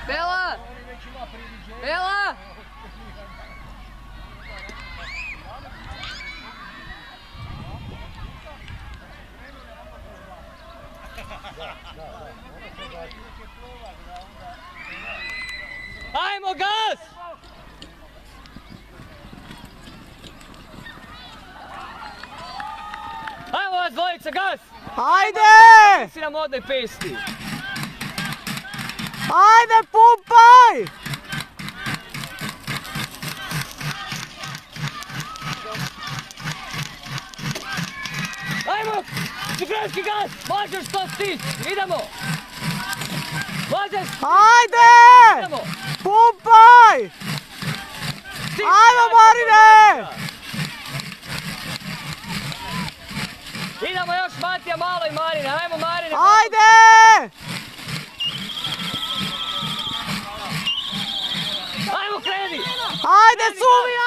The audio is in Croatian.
Bela! Bela! Ajmo, gas! Ajmo vas dvojica, gas! Ajde! Si na modnoj pesti. Ajde, pumpaj! Ajmo! Cikranski gas! Možeš to stići! Idemo! Možeš! Ajde! Idemo! Pumpaj! Stići! Ajmo, Marine! Idemo još Matija malo i Marine! Ajmo Marine! Ajde! Ajmo kreni! Ajde, Suvija!